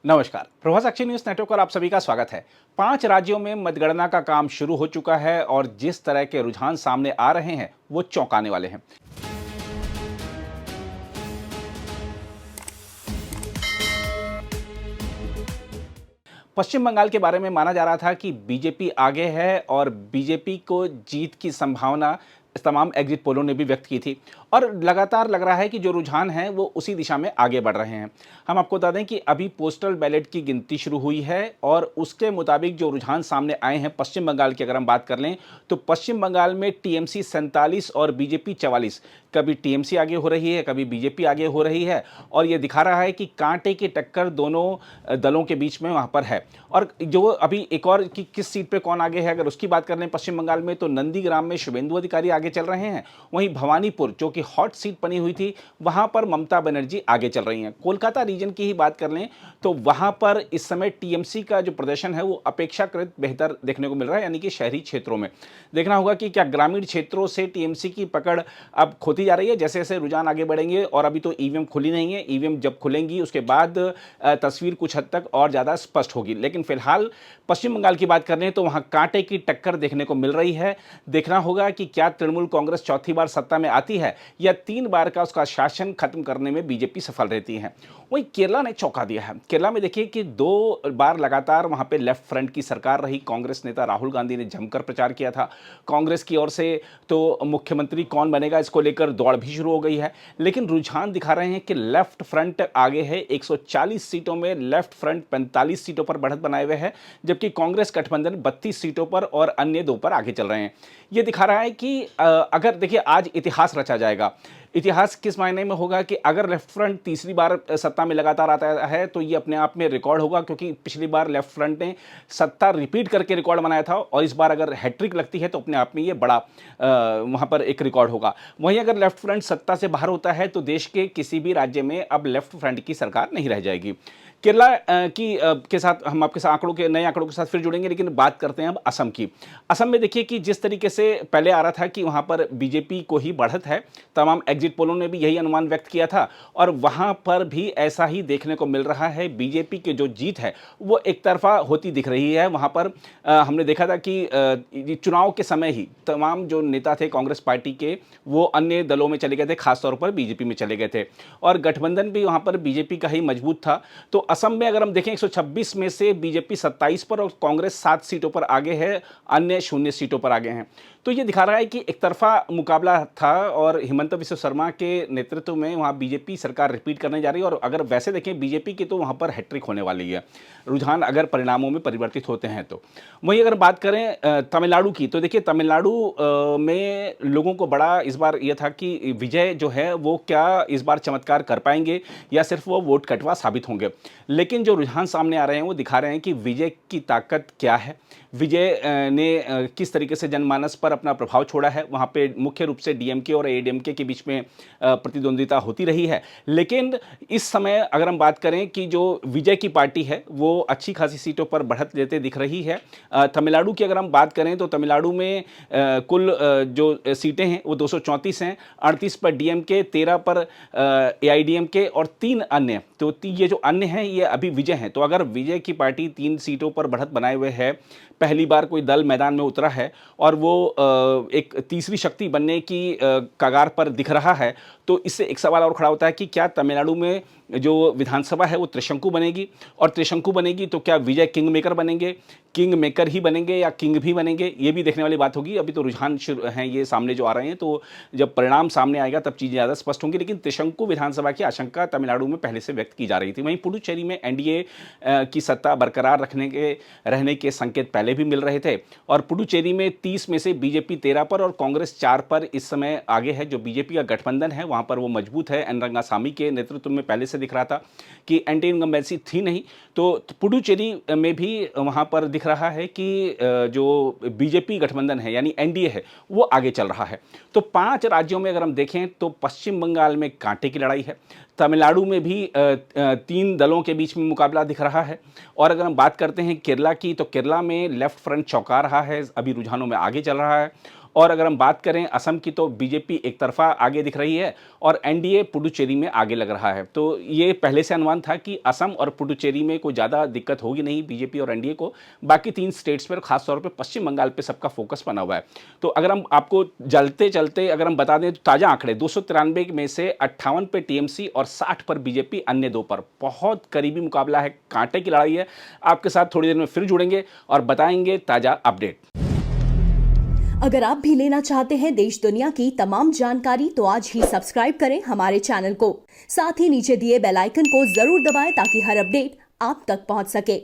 नमस्कार, प्रभात साक्षी news network पर आप सभी का स्वागत है। 5 राज्यों में मतगणना का काम शुरू हो चुका है और जिस तरह के रुझान सामने आ रहे हैं वो चौंकाने वाले हैं। पश्चिम बंगाल के बारे में माना जा रहा था कि बीजेपी आगे है और बीजेपी को जीत की संभावना तमाम एग्जिट पोलों ने भी व्यक्त की थी और लगातार लग रहा है कि जो रुझान हैं वो उसी दिशा में आगे बढ़ रहे हैं। हम आपको बता दें कि अभी पोस्टल बैलेट की गिनती शुरू हुई है और उसके मुताबिक जो रुझान सामने आए हैं पश्चिम बंगाल की अगर हम बात कर लें तो पश्चिम बंगाल में टीएमसी 47 और बीजेपी 44, कभी टीएमसी आगे हो रही है कभी बीजेपी आगे हो रही है और ये दिखा रहा है कि कांटे की टक्कर दोनों दलों के बीच में वहाँ पर है। और जो अभी एक और कि किस सीट पे कौन आगे है अगर उसकी बात कर लें पश्चिम बंगाल में तो नंदीग्राम में शुभेंदु अधिकारी आगे चल रहे हैं, वहीं भवानीपुर जो कि हॉट सीट बनी हुई थी वहां पर ममता बनर्जी आगे चल रही हैं। कोलकाता रीजन की ही बात कर लें तो वहां पर इस समय टीएमसी का जो प्रदर्शन है वो अपेक्षाकृत बेहतर देखने को मिल रहा है, यानी कि शहरी क्षेत्रों में। देखना होगा कि क्या ग्रामीण क्षेत्रों से टीएमसी की पकड़ अब खोती जा रही है जैसे जैसे रुझान आगे बढ़ेंगे और अभी तो ईवीएम खुली नहीं है, ईवीएम जब खुलेंगी उसके बाद तस्वीर कुछ हद तक और ज़्यादा स्पष्ट होगी। लेकिन फिलहाल पश्चिम बंगाल की बात कर रहे हैं तो वहां कांटे की टक्कर देखने को मिल रही है। देखना होगा कि क्या तृणमूल कांग्रेस चौथी बार सत्ता में आती है या 3 बार का उसका शासन खत्म करने में बीजेपी सफल रहती है। वहीं केरला ने चौंका दिया है। केरला में देखिए कि 2 बार लगातार वहां पे लेफ्ट फ्रंट की सरकार रही। कांग्रेस नेता राहुल गांधी ने जमकर प्रचार किया था। कांग्रेस की ओर से तो मुख्यमंत्री कौन बनेगा इसको लेकर दौड़ भी शुरू हो गई है, लेकिन रुझान दिखा रहे हैं कि लेफ्ट फ्रंट आगे है। 140 सीटों में लेफ्ट फ्रंट 45 सीटों पर बढ़त बनाए हुए है, जबकि कांग्रेस गठबंधन 32 सीटों पर और अन्य 2 पर आगे चल रहे हैं। ये दिखा रहा है कि अगर देखिए आज इतिहास रचा जाएगा। इतिहास किस मायने में होगा कि अगर लेफ्ट फ्रंट तीसरी बार सत्ता में लगातार आता है तो ये अपने आप में रिकॉर्ड होगा, क्योंकि पिछली बार लेफ्ट फ्रंट ने सत्ता रिपीट करके रिकॉर्ड बनाया था और इस बार अगर हैट्रिक लगती है तो अपने आप में ये बड़ा वहाँ पर एक रिकॉर्ड होगा। वहीं अगर लेफ्ट फ्रंट सत्ता से बाहर होता है तो देश के किसी भी राज्य में अब लेफ्ट फ्रंट की सरकार नहीं रह जाएगी। केरला के साथ हम आपके साथ आंकड़ों के नए आंकड़ों के साथ फिर जुड़ेंगे, लेकिन बात करते हैं अब असम की। असम में देखिए कि जिस तरीके से पहले आ रहा था कि वहां पर बीजेपी को ही बढ़त है, तमाम एग्जिट पोलों ने भी यही अनुमान व्यक्त किया था और वहां पर भी ऐसा ही देखने को मिल रहा है। बीजेपी की जो जीत है वो एक तरफा होती दिख रही है। वहां पर हमने देखा था कि चुनाव के समय ही तमाम जो नेता थे कांग्रेस पार्टी के वो अन्य दलों में चले गए थे, खासतौर पर बीजेपी में चले गए थे और गठबंधन भी वहां पर बीजेपी का ही मजबूत था। तो असम में अगर हम देखें 126 में से बीजेपी 27 पर और कांग्रेस 7 सीटों पर आगे है, अन्य 0 सीटों पर आगे हैं। तो ये दिखा रहा है कि एक तरफा मुकाबला था और हिमंता बिस्वा शर्मा के नेतृत्व में वहाँ बीजेपी सरकार रिपीट करने जा रही है और अगर वैसे देखें बीजेपी की तो वहाँ पर हैट्रिक होने वाली है, रुझान अगर परिणामों में परिवर्तित होते हैं तो। वहीं अगर बात करें तमिलनाडु की तो देखिए तमिलनाडु में लोगों को बड़ा इस बार यह था कि विजय जो है वो क्या इस बार चमत्कार कर पाएंगे या सिर्फ वो वोट कटवा साबित होंगे। लेकिन जो रुझान सामने आ रहे हैं वो दिखा रहे हैं कि विजय की ताकत क्या है, विजय ने किस तरीके से जनमानस पर अपना प्रभाव छोड़ा है। वहाँ पे मुख्य रूप से डीएमके और एडीएमके के बीच में प्रतिद्वंद्विता होती रही है, लेकिन इस समय अगर हम बात करें कि जो विजय की पार्टी है वो अच्छी खासी सीटों पर बढ़त लेते दिख रही है। तमिलनाडु की अगर हम बात करें तो तमिलनाडु में कुल जो सीटें हैं वो 234 हैं, 38 पर डीएमके, 13 पर एआईडीएमके और 3 अन्य। तो ये जो अन्य हैं ये अभी विजय हैं। तो अगर विजय की पार्टी 3 सीटों पर बढ़त बनाए हुए है, पहली बार कोई दल मैदान में उतरा है और वो एक तीसरी शक्ति बनने की कगार पर दिख रहा है, तो इससे एक सवाल और खड़ा होता है कि क्या तमिलनाडु में जो विधानसभा है वो त्रिशंकु बनेगी और त्रिशंकु बनेगी तो क्या विजय किंग मेकर बनेंगे, किंग मेकर ही बनेंगे या किंग भी बनेंगे, ये भी देखने वाली बात होगी। अभी तो रुझान हैं ये सामने जो आ रहे हैं, तो जब परिणाम सामने आएगा तब चीज़ें ज़्यादा स्पष्ट होंगी। लेकिन त्रिशंकु विधानसभा की आशंका तमिलनाडु में पहले से व्यक्त की जा रही थी। वहीं पुडुचेरी में एनडीए की सत्ता बरकरार रहने के संकेत पहले भी मिल रहे थे और पुडुचेरी में 30 में से बीजेपी 13 पर और कांग्रेस 4 पर इस समय आगे है। जो बीजेपी का गठबंधन है वहाँ पर वो मजबूत है, एन रंगासामी के नेतृत्व में पहले से दिख रहा था कि एंटी इनकम्बेंसी थी नहीं। तो पुडुचेरी में भी वहाँ पर दिख रहा है कि जो बीजेपी गठबंधन है यानी एनडीए है वो आगे चल रहा है। तो 5 राज्यों में अगर हम देखें तो पश्चिम बंगाल में कांटे की लड़ाई है, तमिलनाडु में भी 3 दलों के बीच में मुकाबला दिख रहा है और अगर हम बात करते हैं केरला की तो केरला में लेफ्ट फ्रंट चौंका रहा है, अभी रुझानों में आगे चल रहा है और अगर हम बात करें असम की तो बीजेपी एक तरफा आगे दिख रही है और एनडीए पुडुचेरी में आगे लग रहा है। तो ये पहले से अनुमान था कि असम और पुडुचेरी में कोई ज़्यादा दिक्कत होगी नहीं बीजेपी और एनडीए को, बाकी 3 स्टेट्स पर खासतौर पर पश्चिम बंगाल पे सबका फोकस बना हुआ है। तो अगर हम आपको चलते चलते अगर हम बता दें तो ताज़ा आंकड़े 293 में से 58 पे टीएमसी और 60 पर बीजेपी, अन्य 2 पर। बहुत करीबी मुकाबला है, कांटे की लड़ाई है। आपके साथ थोड़ी देर में फिर जुड़ेंगे और बताएंगे ताज़ा अपडेट। अगर आप भी लेना चाहते हैं देश दुनिया की तमाम जानकारी तो आज ही सब्सक्राइब करें हमारे चैनल को। साथ ही नीचे दिए बेल आइकन को जरूर दबाएं ताकि हर अपडेट आप तक पहुंच सके।